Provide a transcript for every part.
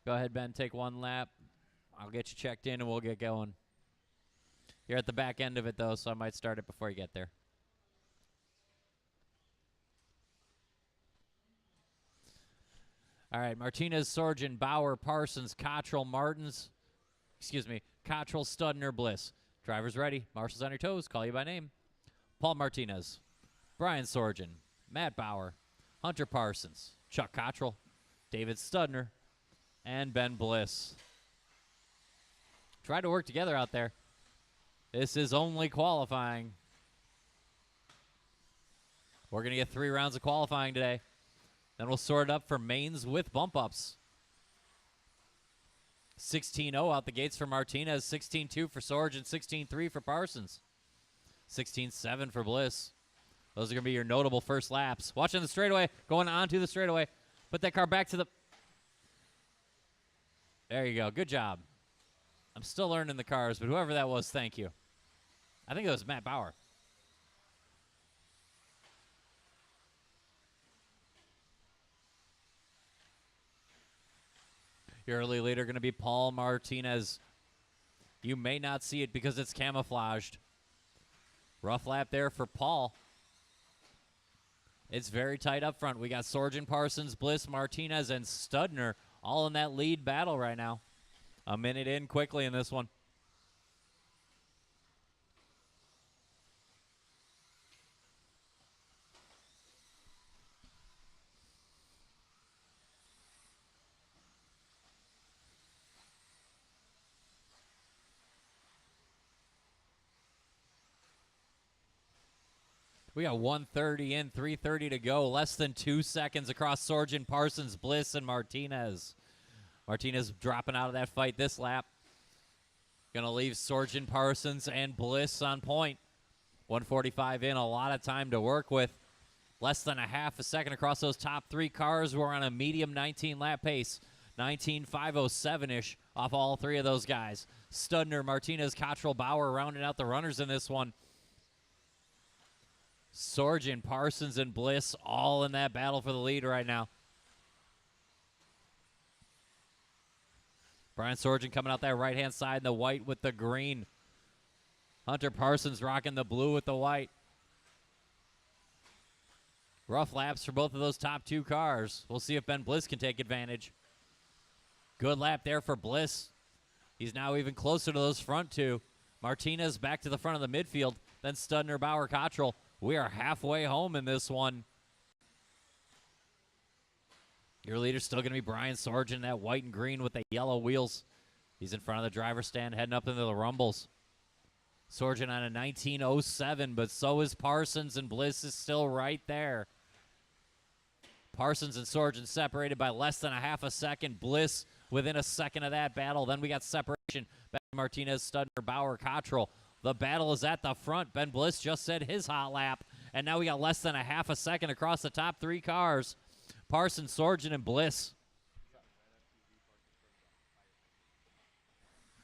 Go ahead, Ben, take one lap. I'll get you checked in and we'll get going. You're at the back end of it, though, so I might start it before you get there. All right, Martinez, Sorgen, Bauer, Parsons, Cottrill, Martens. Excuse me, Cottrill, Studner, Bliss. Drivers ready. Marshals on your toes. Call you by name. Paul Martinez, Brian Sorgen, Matt Bauer, Hunter Parsons, Chuck Cottrill, David Studner, and Ben Bliss. Try to work together out there. This is only qualifying. We're going to get 3 rounds of qualifying today. Then we'll sort it up for mains with bump-ups. 16-0 out the gates for Martinez, 16-2 for Sorgen, 16-3 for Parsons, 16-7 for Bliss. Those are going to be your notable first laps. Watching the straightaway, going onto the straightaway. Put that car back to the... There you go. Good job. I'm still learning the cars, but whoever that was, thank you. I think it was Matt Bauer. Your early leader going to be Paul Martinez. You may not see it because it's camouflaged. Rough lap there for Paul. It's very tight up front. We got Sorgen, Parsons, Bliss, Martinez, and Studner all in that lead battle right now. A minute in quickly in this one. We got 1:30 in, 3:30 to go. Less than 2 seconds across Sorgen, Parsons, Bliss, and Martinez. Martinez dropping out of that fight this lap. Going to leave Sorgen, Parsons, and Bliss on point. 1:45 in, a lot of time to work with. Less than a half a second across those top 3 cars. We're on a medium 19-lap pace. 19.507-ish off all 3 of those guys. Studner, Martinez, Cottrill, Bauer rounding out the runners in this one. Sorgen, Parsons, and Bliss all in that battle for the lead right now. Brian Sorgen coming out that right-hand side in the white with the green. Hunter Parsons rocking the blue with the white. Rough laps for both of those top 2 cars. We'll see if Ben Bliss can take advantage. Good lap there for Bliss. He's now even closer to those front 2. Martinez back to the front of the midfield. Then Studner, Bauer, Cottrill. We are halfway home in this one. Your leader's still going to be Brian Sorgen, that white and green with the yellow wheels. He's in front of the driver's stand heading up into the rumbles. Sorgen on a 19.07, but so is Parsons, and Bliss is still right there. Parsons and Sorgen separated by less than a half a second. Bliss within a second of that battle. Then we got separation. Back to Martinez, Studner, Bauer, Cottrill. The battle is at the front. Ben Bliss just said his hot lap, and now we got less than a half a second across the top 3 cars. Parsons, Sorgen, and Bliss.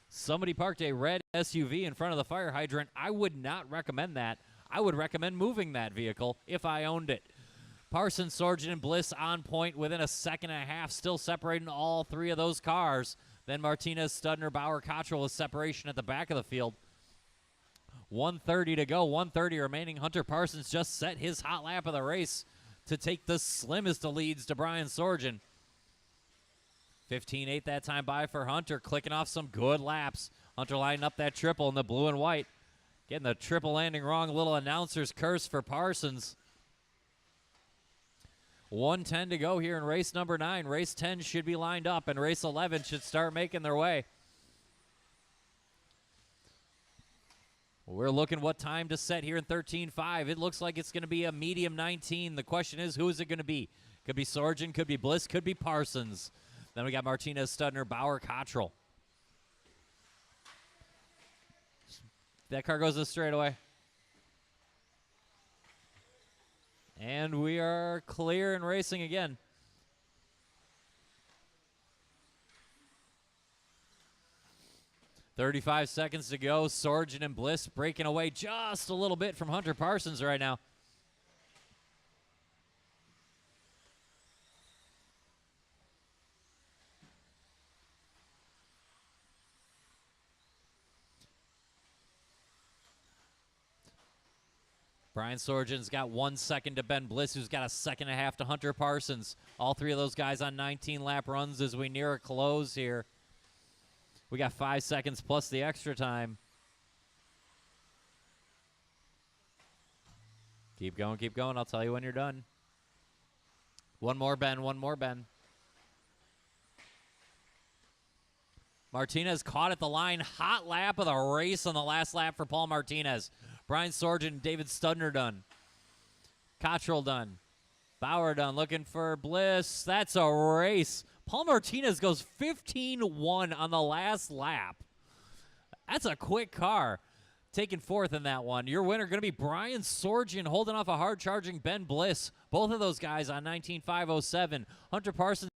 Somebody parked a red SUV in front of the fire hydrant. I would not recommend that. I would recommend moving that vehicle if I owned it. Parsons, Sorgen, and Bliss on point within a second and a half, still separating all 3 of those cars. Then Martinez, Studner, Bauer, Cottrill with separation at the back of the field. 1:30 to go, 1:30 remaining. Hunter Parsons just set his hot lap of the race to take the slimmest of leads to Brian Sorgen. 15.8 that time by for Hunter, clicking off some good laps. Hunter lining up that triple in the blue and white. Getting the triple landing wrong, a little announcer's curse for Parsons. 1:10 to go here in race number 9. Race 10 should be lined up, and race 11 should start making their way. We're looking what time to set here in 13.5. It looks like it's going to be a medium 19. The question is, who is it going to be? Could be Sorgen, could be Bliss, could be Parsons. Then we got Martinez, Studner, Bauer, Cottrill. That car goes to the straightaway. And we are clear and racing again. .35 seconds to go. Sorgen and Bliss breaking away just a little bit from Hunter Parsons right now. Brian Sorgen's got 1 second to Ben Bliss, who's got a second and a half to Hunter Parsons. All three of those guys on 19-lap runs as we near a close here. We got 5 seconds plus the extra time. Keep going, keep going. I'll tell you when you're done. One more, Ben. One more, Ben. Martinez caught at the line. Hot lap of the race on the last lap for Paul Martinez. Brian Sorgen, David Studner done. Cottrill done. Bauer done. Looking for Bliss. That's a race. Paul Martinez goes 15-1 on the last lap. That's a quick car. Taking fourth in that one. Your winner going to be Brian Sorgen, holding off a hard-charging Ben Bliss. Both of those guys on 19.507. Hunter Parsons